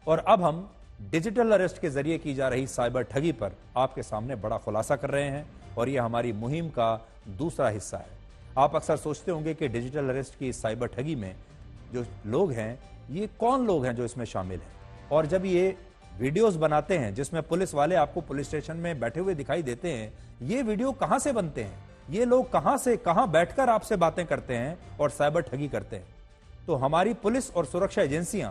और अब हम डिजिटल अरेस्ट के जरिए की जा रही साइबर ठगी पर आपके सामने बड़ा खुलासा कर रहे हैं और यह हमारी मुहिम का दूसरा हिस्सा है। आप अक्सर सोचते होंगे कि डिजिटल अरेस्ट की साइबर ठगी में जो लोग हैं, ये कौन लोग हैं जो इसमें शामिल हैं, और जब ये वीडियोस बनाते हैं जिसमें पुलिस वाले आपको पुलिस स्टेशन में बैठे हुए दिखाई देते हैं, ये वीडियो कहां से बनते हैं, ये लोग कहां से कहां बैठकर आपसे बातें करते हैं और साइबर ठगी करते हैं। तो हमारी पुलिस और सुरक्षा एजेंसियां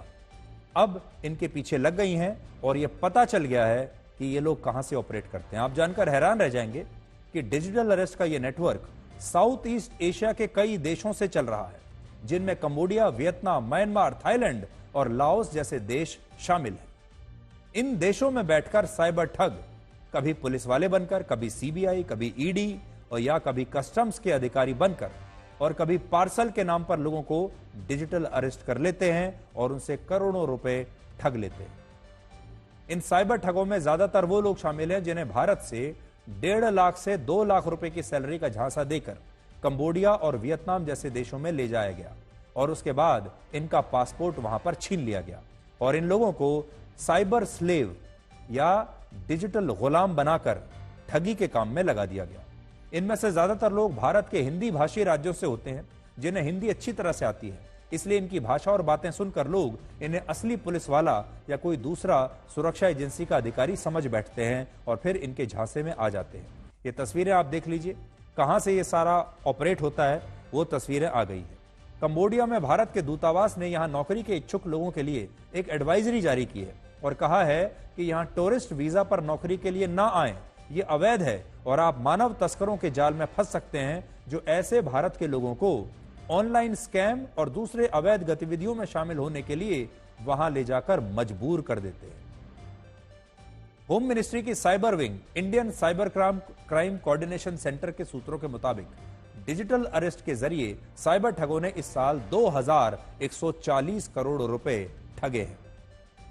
अब इनके पीछे लग गई हैं और यह पता चल गया है कि ये लोग कहां से ऑपरेट करते हैं। आप जानकर हैरान रह जाएंगे कि डिजिटल अरेस्ट का यह नेटवर्क साउथ ईस्ट एशिया के कई देशों से चल रहा है, जिनमें कंबोडिया, वियतनाम, म्यांमार, थाईलैंड और लाओस जैसे देश शामिल हैं। इन देशों में बैठकर साइबर ठग कभी पुलिस वाले बनकर, कभी सीबीआई, कभी ईडी और या कभी कस्टम्स के अधिकारी बनकर और कभी पार्सल के नाम पर लोगों को डिजिटल अरेस्ट कर लेते हैं और उनसे करोड़ों रुपए ठग लेते हैं। इन साइबर ठगों में ज्यादातर वो लोग शामिल हैं जिन्हें भारत से 1.5 लाख से 2 लाख रुपए की सैलरी का झांसा देकर कंबोडिया और वियतनाम जैसे देशों में ले जाया गया और उसके बाद इनका पासपोर्ट वहां पर छीन लिया गया और इन लोगों को साइबर स्लेव या डिजिटल गुलाम बनाकर ठगी के काम में लगा दिया गया। इनमें से ज्यादातर लोग भारत के हिंदी भाषी राज्यों से होते हैं, जिन्हें हिंदी अच्छी तरह से आती है, इसलिए इनकी भाषा और बातें सुनकर लोग इन्हें असली पुलिस वाला या कोई दूसरा सुरक्षा एजेंसी का अधिकारी समझ बैठते हैं और फिर इनके झांसे में आ जाते हैं। ये तस्वीरें आप देख लीजिए, कहां से ये सारा ऑपरेट होता है वो तस्वीरें आ गई है। कंबोडिया में भारत के दूतावास ने यहां नौकरी के इच्छुक लोगों के लिए एक एडवाइजरी जारी की है और कहा है कि यहां टूरिस्ट वीजा पर नौकरी के लिए ना आए, ये अवैध है और आप मानव तस्करों के जाल में फंस सकते हैं जो ऐसे भारत के लोगों को ऑनलाइन स्कैम और दूसरे अवैध गतिविधियों में शामिल होने के लिए वहां ले जाकर मजबूर कर देते हैं। होम मिनिस्ट्री की cyber wing Indian cyber crime coordination centre के सूत्रों के मुताबिक डिजिटल अरेस्ट के जरिए साइबर ठगों ने इस साल 2140 करोड़ रुपए ठगे हैं।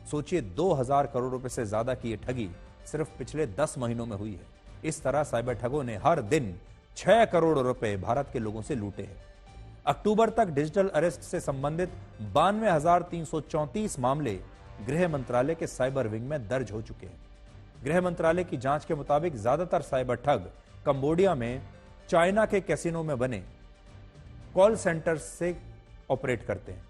सोचिए, 2000 करोड़ रुपए से ज्यादा की यह ठगी सिर्फ पिछले 10 महीनों में हुई है। इस तरह साइबर ठगों ने हर दिन 6 करोड़ रुपए भारत के लोगों से लूटे हैं। अक्टूबर तक डिजिटल अरेस्ट से संबंधित 92,334 मामले गृह मंत्रालय के साइबर विंग में दर्ज हो चुके हैं। गृह मंत्रालय की जांच के मुताबिक ज्यादातर साइबर ठग कंबोडिया में चाइना के कैसीनो में बने कॉल सेंटर्स से ऑपरेट करते हैं।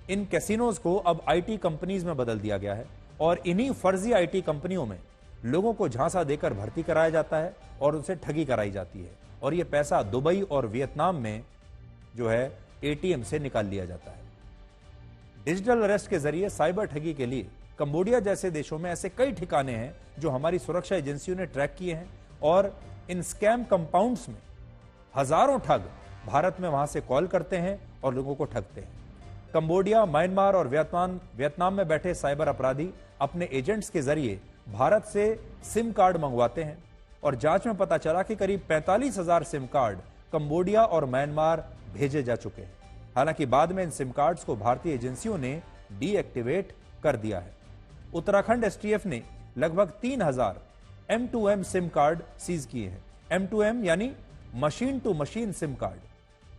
इन कैसीनोज को अब आईटी कंपनीज में बदल दिया गया है और इन्हीं फर्जी आईटी कंपनियों में लोगों को झांसा देकर भर्ती कराया जाता है और उनसे ठगी कराई जाती है और यह पैसा दुबई और वियतनाम में जो है एटीएम से निकाल लिया जाता है। डिजिटल अरेस्ट के जरिए साइबर ठगी के लिए कंबोडिया जैसे देशों में ऐसे कई ठिकाने हैं जो हमारी सुरक्षा एजेंसियों ने ट्रैक किए हैं और इन स्कैम कंपाउंड्स में हजारों ठग भारत में वहां से कॉल करते हैं और लोगों को ठगते हैं। कंबोडिया, म्यांमार और वियतनाम में बैठे साइबर अपराधी अपने एजेंट्स के जरिए भारत से सिम कार्ड मंगवाते हैं और जांच में पता चला कि करीब 45,000 सिम कार्ड कंबोडिया और म्यांमार भेजे जा चुके हैं। हालांकि बाद में इन सिम कार्ड्स को भारतीय एजेंसियों ने डीएक्टिवेट कर दिया है। उत्तराखंड एसटीएफ ने लगभग 3,000 M2M सिम कार्ड सीज किए हैं। M2M यानी machine to machine SIM card.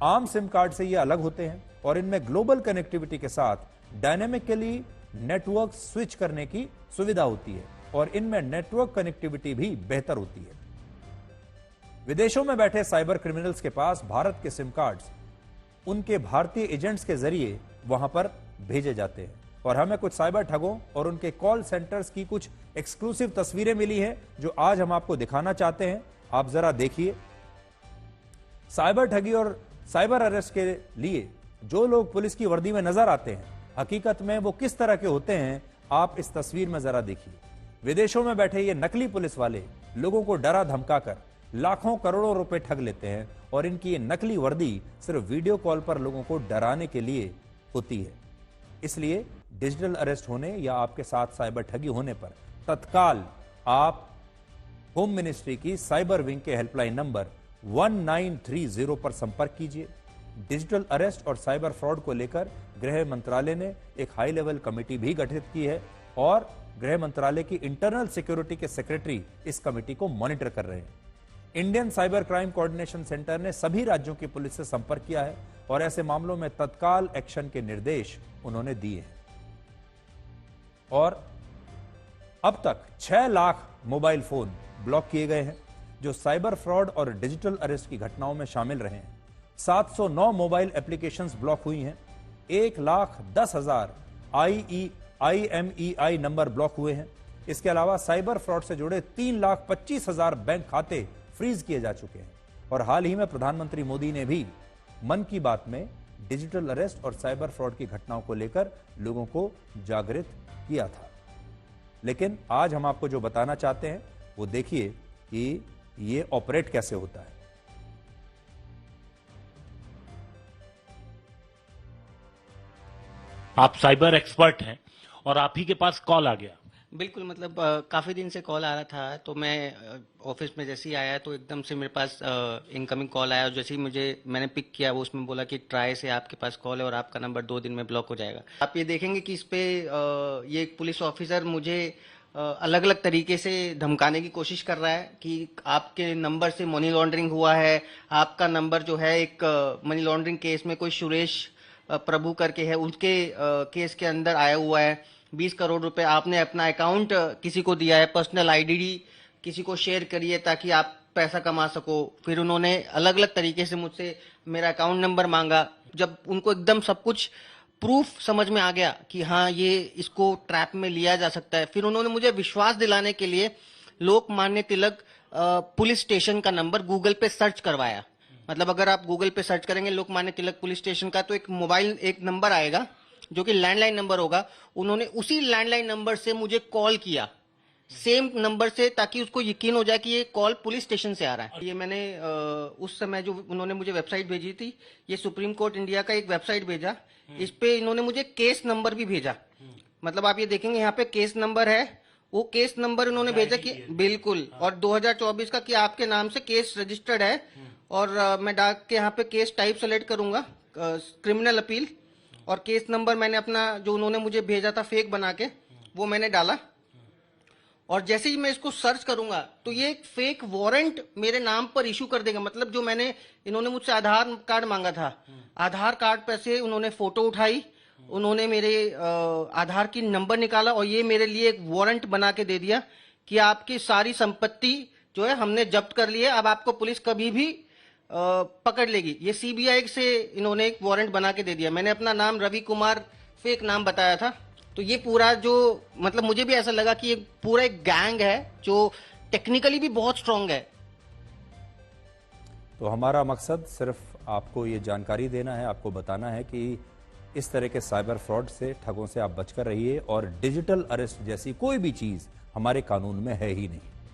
आम सिम कार्ड से ये अलग होते हैं और इनमें ग्लोबल कनेक्टिविटी के साथ डायनेमिकली नेटवर्क स्विच करने की सुविधा होती है और इनमें नेटवर्क कनेक्टिविटी भी बेहतर होती है। विदेशों में बैठे साइबर क्रिमिनल्स के पास भारत के सिम कार्ड्स उनके भारतीय एजेंट्स के जरिए वहां पर भेजे जाते हैं और हमें कुछ साइबर ठगों और उनके कॉल सेंटर्स की कुछ एक्सक्लूसिव तस्वीरें मिली हैं जो आज हम आपको दिखाना चाहते हैं। आप जरा देखिए। साइबर ठगी और साइबर अरेस्ट के लिए जो लोग पुलिस की वर्दी में नजर आते हैं, हकीकत में वो किस तरह के होते हैं, आप इस तस्वीर में जरा देखिए। विदेशों में बैठे ये नकली पुलिस वाले लोगों को डरा धमकाकर लाखों करोड़ों रुपए ठग लेते हैं और इनकी ये नकली वर्दी सिर्फ वीडियो कॉल पर लोगों को डराने के लिए होती है। इसलिए डिजिटल अरेस्ट होने या आपके साथ साइबर ठगी होने पर तत्काल आप होम मिनिस्ट्री की साइबर विंग के हेल्पलाइन नंबर 1930 पर संपर्क कीजिए। डिजिटल अरेस्ट और साइबर फ्रॉड को लेकर गृह मंत्रालय ने एक हाई लेवल कमेटी भी गठित की है और गृह मंत्रालय की इंटरनल सिक्योरिटी के सेक्रेटरी इस कमेटी को मॉनिटर कर रहे हैं। Indian cyber crime coordination centre ने सभी राज्यों की पुलिस से संपर्क किया है और ऐसे मामलों में तत्काल एक्शन के निर्देश उन्होंने दिए हैं। और अब तक 6 लाख मोबाइल फोन ब्लॉक किए गए हैं जो साइबर फ्रॉड और डिजिटल अरेस्ट की घटनाओं में शामिल रहे हैं। 709 मोबाइल एप्लीकेशंस ब्लॉक हुई हैं। 1,10,000 IMEI नंबर ब्लॉक हुए हैं। इसके अलावा साइबर फ्रॉड से जुड़े 3,25,000 बैंक खाते फ्रीज किए जा चुके हैं। और हाल ही में प्रधानमंत्री मोदी ने भी मन की बात में डिजिटल अरेस्ट और साइबर फ्रॉड की घटनाओं को लेकर लोगों को जागृत किया था। लेकिन आज हम आपको जो बताना चाहते हैं वो देखिए कि ये ऑपरेट कैसे होता है। आप साइबर एक्सपर्ट हैं और आप ही के पास कॉल आ गया। बिल्कुल, मतलब काफ़ी दिन से कॉल आ रहा था, तो मैं ऑफिस में जैसे ही आया तो एकदम से मेरे पास इनकमिंग कॉल आया और जैसे ही मैंने पिक किया वो उसमें बोला कि ट्राई से आपके पास कॉल है और आपका नंबर 2 दिन में ब्लॉक हो जाएगा। आप ये देखेंगे कि इस पे ये एक पुलिस ऑफिसर मुझे अलग अलग तरीके से धमकाने की कोशिश कर रहा है कि आपके नंबर से मनी लॉन्ड्रिंग हुआ है, आपका नंबर जो है एक मनी लॉन्ड्रिंग केस में कोई सुरेश प्रभु करके है उसके केस के अंदर आया हुआ है। 20 करोड़ रुपए आपने अपना अकाउंट किसी को दिया है, पर्सनल आईडी किसी को शेयर करिए ताकि आप पैसा कमा सको। फिर उन्होंने अलग अलग तरीके से मुझसे मेरा अकाउंट नंबर मांगा। जब उनको एकदम सब कुछ प्रूफ समझ में आ गया कि हाँ ये इसको ट्रैप में लिया जा सकता है, फिर उन्होंने मुझे विश्वास दिलाने के लिए लोकमान्य तिलक पुलिस स्टेशन का नंबर गूगल पे सर्च करवाया। मतलब अगर आप गूगल पे सर्च करेंगे लोकमान्य तिलक पुलिस स्टेशन का तो एक नंबर आएगा जो कि लैंडलाइन नंबर होगा। उन्होंने उसी लैंडलाइन नंबर से मुझे कॉल किया, सेम नंबर से, ताकि उसको यकीन हो जाए कि ये कॉल पुलिस स्टेशन से आ रहा है। ये मैंने उस समय जो उन्होंने मुझे वेबसाइट भेजी थी, ये सुप्रीम कोर्ट इंडिया का एक वेबसाइट भेजा, इस पे इन्होंने मुझे केस नंबर भी भेजा। मतलब आप ये देखेंगे यहाँ पे केस नंबर है, वो केस नंबर उन्होंने भेजा कि बिल्कुल, और 2024 का कि आपके नाम से केस रजिस्टर्ड है। और मैं डाक के यहाँ पे केस टाइप सेलेक्ट करूंगा क्रिमिनल अपील, और केस नंबर मैंने अपना जो उन्होंने मुझे भेजा था फेक बना के वो मैंने डाला। और जैसे ही मैं इसको सर्च करूंगा तो ये एक फेक वारंट मेरे नाम पर इशू कर देगा। मतलब जो इन्होंने मुझसे आधार कार्ड मांगा था, आधार कार्ड पर से उन्होंने फोटो उठाई, उन्होंने मेरे आधार की नंबर निकाला और ये मेरे लिए एक वारंट बना के दे दिया कि आपकी सारी संपत्ति जो है हमने जब्त कर ली है, अब आपको पुलिस कभी भी पकड़ लेगी। ये सीबीआई से इन्होंने एक वारंट बना के दे दिया। मैंने अपना नाम रवि कुमार फेक नाम बताया था। तो ये पूरा जो मतलब मुझे भी ऐसा लगा कि ये पूरा एक गैंग है जो टेक्निकली भी बहुत स्ट्रांग है। तो हमारा मकसद सिर्फ आपको ये जानकारी देना है, आपको बताना है कि इस तरह के साइबर फ्रॉड से, ठगों से आप बचकर रहिए और डिजिटल अरेस्ट जैसी कोई भी चीज हमारे कानून में है ही नहीं।